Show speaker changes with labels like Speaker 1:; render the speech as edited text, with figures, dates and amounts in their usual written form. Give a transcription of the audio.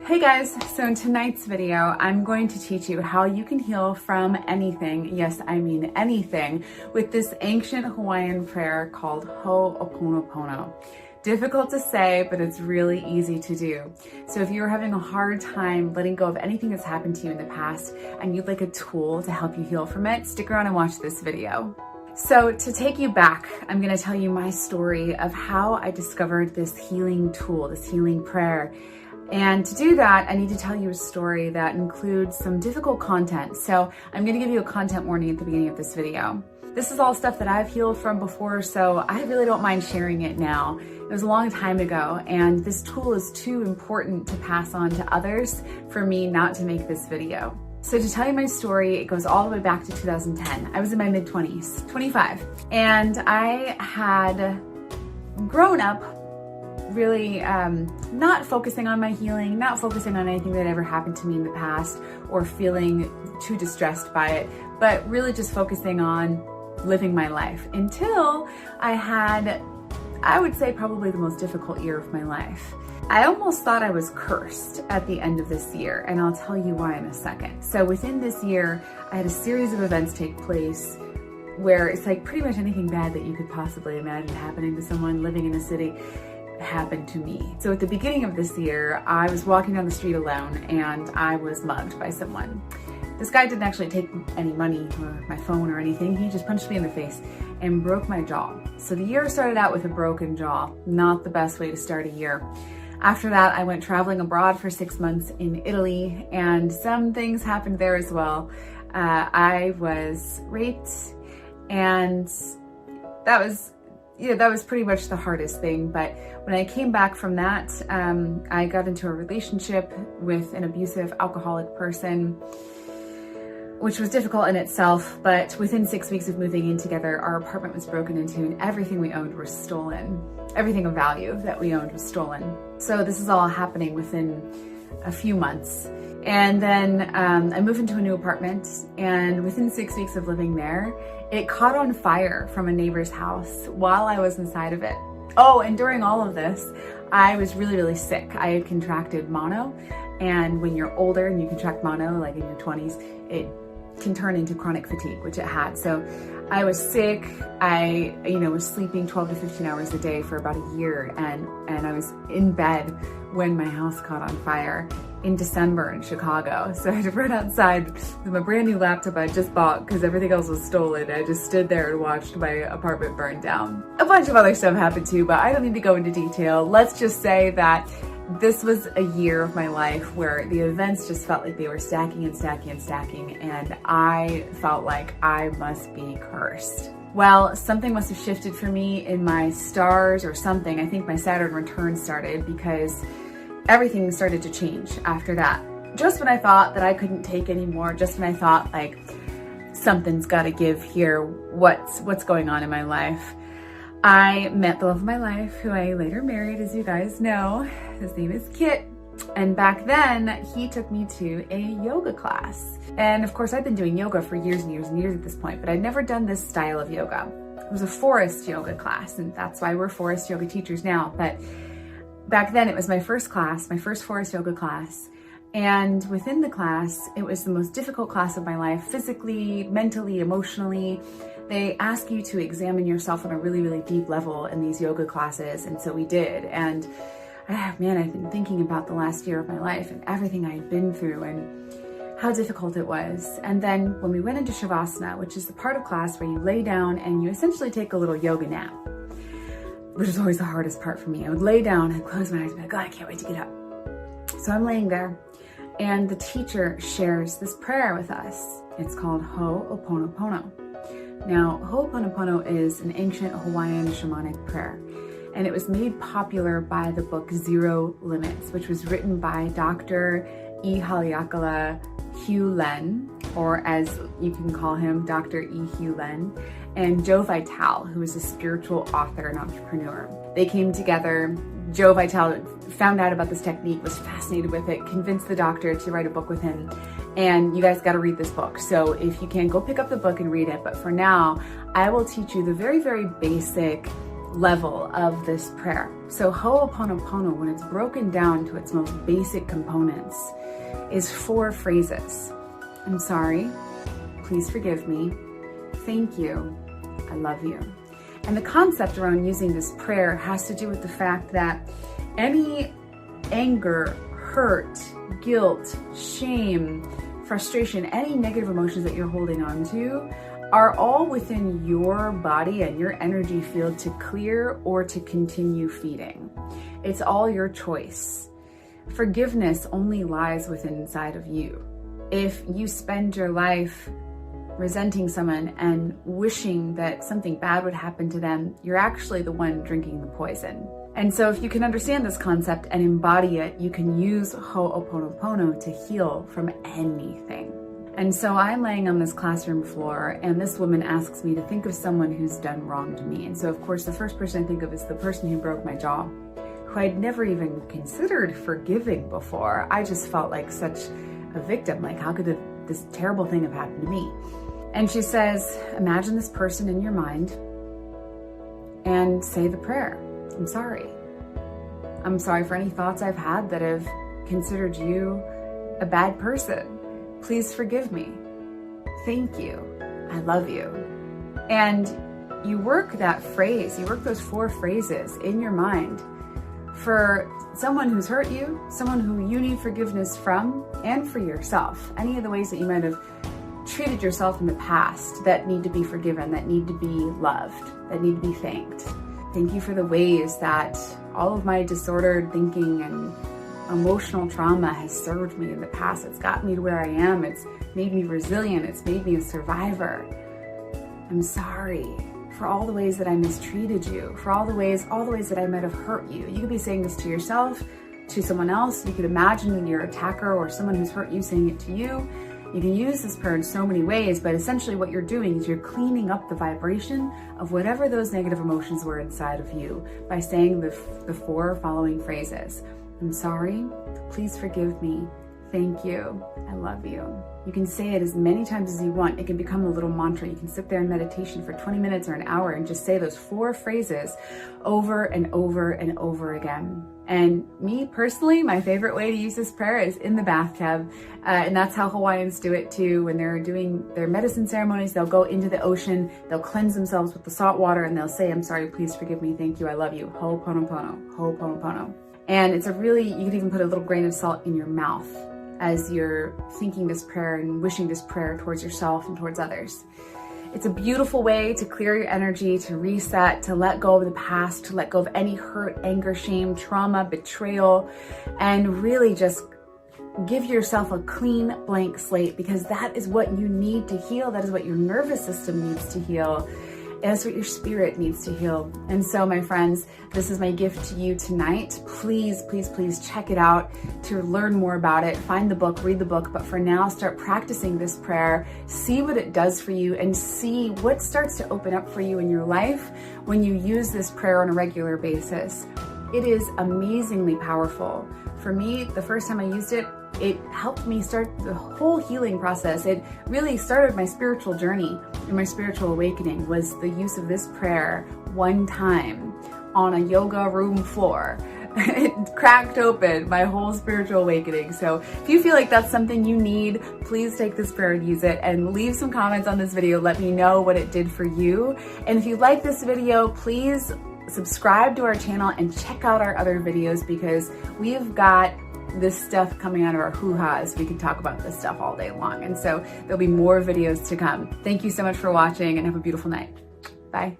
Speaker 1: Hey guys, so in tonight's video, I'm going to teach you how you can heal from anything, yes, I mean anything, with this ancient Hawaiian prayer called Ho'oponopono. Difficult to say, but it's really easy to do. So if you're having a hard time letting go of anything that's happened to you in the past and you'd like a tool to help you heal from it, stick around and watch this video. So to take you back, I'm going to tell you my story of how I discovered this healing tool, this healing prayer. And to do that, I need to tell you a story that includes some difficult content. So I'm going to give you a content warning at the beginning of this video. This is all stuff that I've healed from before, so I really don't mind sharing it now. It was a long time ago, and this tool is too important to pass on to others for me not to make this video. So to tell you my story, it goes all the way back to 2010. I was in my mid-20s, 25, and I had grown up really not focusing on my healing, not focusing on anything that ever happened to me in the past or feeling too distressed by it, but really just focusing on living my life until I had, I would say, probably the most difficult year of my life. I almost thought I was cursed at the end of this year, and I'll tell you why in a second. So within this year, I had a series of events take place where it's like pretty much anything bad that you could possibly imagine happening to someone living in a city happened to me. So at the beginning of this year, I was walking down the street alone and I was mugged by someone. This guy didn't actually take any money or my phone or anything. He just punched me in the face and broke my jaw. So the year started out with a broken jaw. Not the best way to start a year. After that, I went traveling abroad for 6 months in Italy, and some things happened there as well. I was raped, and that was pretty much the hardest thing. But when I came back from that, I got into a relationship with an abusive alcoholic person, which was difficult in itself. But within 6 weeks of moving in together, our apartment was broken into and everything we owned was stolen. Everything of value that we owned was stolen. So this is all happening within a few months. And then I moved into a new apartment, and within 6 weeks of living there, it caught on fire from a neighbor's house while I was inside of it. Oh, and during all of this, I was really, really sick. I had contracted mono, and when you're older and you contract mono, like in your 20s, it can turn into chronic fatigue, which it had. So I was sick. I, was sleeping 12 to 15 hours a day for about a year, and I was in bed when my house caught on fire in December in Chicago. So I had to run outside with my brand new laptop I just bought because everything else was stolen. I just stood there and watched my apartment burn down. A bunch of other stuff happened too, but I don't need to go into detail. Let's just say that this was a year of my life where the events just felt like they were stacking and stacking and stacking, and I felt like I must be cursed. Well, something must have shifted for me in my stars or something. I think my Saturn return started because everything started to change after that. Just when I thought that I couldn't take anymore, just when I thought like something's gotta give here, what's going on in my life, I met the love of my life, who I later married, as you guys know. His name is Kit. And back then, he took me to a yoga class. And of course, I've been doing yoga for years and years and years at this point, but I'd never done this style of yoga. It was a forest yoga class, and that's why we're forest yoga teachers now. But back then, it was my first class, my first forest yoga class. And within the class, it was the most difficult class of my life, physically, mentally, emotionally. They ask you to examine yourself on a really, really deep level in these yoga classes. And so we did. And man, I've been thinking about the last year of my life and everything I had been through and how difficult it was. And then when we went into Shavasana, which is the part of class where you lay down and you essentially take a little yoga nap, which is always the hardest part for me. I would lay down and close my eyes and be like, God, I can't wait to get up. So I'm laying there, and the teacher shares this prayer with us. It's called Ho'oponopono. Now, Ho'oponopono is an ancient Hawaiian shamanic prayer, and it was made popular by the book Zero Limits, which was written by Dr. E. Haleakala Hugh Len, or as you can call him, Dr. E. Hugh Len, and Joe Vitale, who is a spiritual author and entrepreneur. They came together. Joe Vitale found out about this technique, was fascinated with it, convinced the doctor to write a book with him. And you guys got to read this book. So if you can, go pick up the book and read it. But for now, I will teach you the very, very basic level of this prayer. So Ho'oponopono, when it's broken down to its most basic components, is 4 phrases. I'm sorry, please forgive me, thank you, I love you. And the concept around using this prayer has to do with the fact that any anger, hurt, guilt, shame, frustration, any negative emotions that you're holding on to are all within your body and your energy field to clear or to continue feeding. It's all your choice. Forgiveness only lies within inside of you. If you spend your life resenting someone and wishing that something bad would happen to them, you're actually the one drinking the poison. And so if you can understand this concept and embody it, you can use Ho'oponopono to heal from anything. And so I'm laying on this classroom floor and this woman asks me to think of someone who's done wrong to me. And so of course the first person I think of is the person who broke my jaw, who I'd never even considered forgiving before. I just felt like such a victim. Like, how could this terrible thing have happened to me? And she says, imagine this person in your mind and say the prayer. I'm sorry. I'm sorry for any thoughts I've had that have considered you a bad person. Please forgive me. Thank you. I love you. And you work that phrase, you work those 4 phrases in your mind for someone who's hurt you, someone who you need forgiveness from, and for yourself. Any of the ways that you might have treated yourself in the past that need to be forgiven, that need to be loved, that need to be thanked. Thank you for the ways that all of my disordered thinking and emotional trauma has served me in the past. It's got me to where I am. It's made me resilient. It's made me a survivor. I'm sorry for all the ways that I mistreated you, for all the ways that I might have hurt you. You could be saying this to yourself, to someone else. You could imagine your attacker or someone who's hurt you saying it to you. You can use this prayer in so many ways, but essentially what you're doing is you're cleaning up the vibration of whatever those negative emotions were inside of you by saying the 4 following phrases. I'm sorry, please forgive me, thank you, I love you. You can say it as many times as you want. It can become a little mantra. You can sit there in meditation for 20 minutes or an hour and just say those 4 phrases over and over and over again. And me personally, my favorite way to use this prayer is in the bathtub. And that's how Hawaiians do it too. When they're doing their medicine ceremonies, they'll go into the ocean, they'll cleanse themselves with the salt water, and they'll say, I'm sorry, please forgive me, thank you, I love you. Ho'oponopono, Ho'oponopono. And it's you could even put a little grain of salt in your mouth as you're thinking this prayer and wishing this prayer towards yourself and towards others. It's a beautiful way to clear your energy, to reset, to let go of the past, to let go of any hurt, anger, shame, trauma, betrayal, and really just give yourself a clean blank slate, because that is what you need to heal. That is what your nervous system needs to heal. That's what your spirit needs to heal. And so, my friends, this is my gift to you tonight. Please, please, please check it out to learn more about it. Find the book, read the book, but for now, start practicing this prayer. See what it does for you and see what starts to open up for you in your life when you use this prayer on a regular basis. It is amazingly powerful. For me, the first time I used it, it helped me start the whole healing process. It really started my spiritual journey and my spiritual awakening was the use of this prayer one time on a yoga room floor. It cracked open my whole spiritual awakening. So if you feel like that's something you need, please take this prayer and use it, and leave some comments on this video. Let me know what it did for you. And if you like this video, please subscribe to our channel and check out our other videos, because we've got this stuff coming out of our hoo-has. We can talk about this stuff all day long. And so there'll be more videos to come. Thank you so much for watching and have a beautiful night. Bye.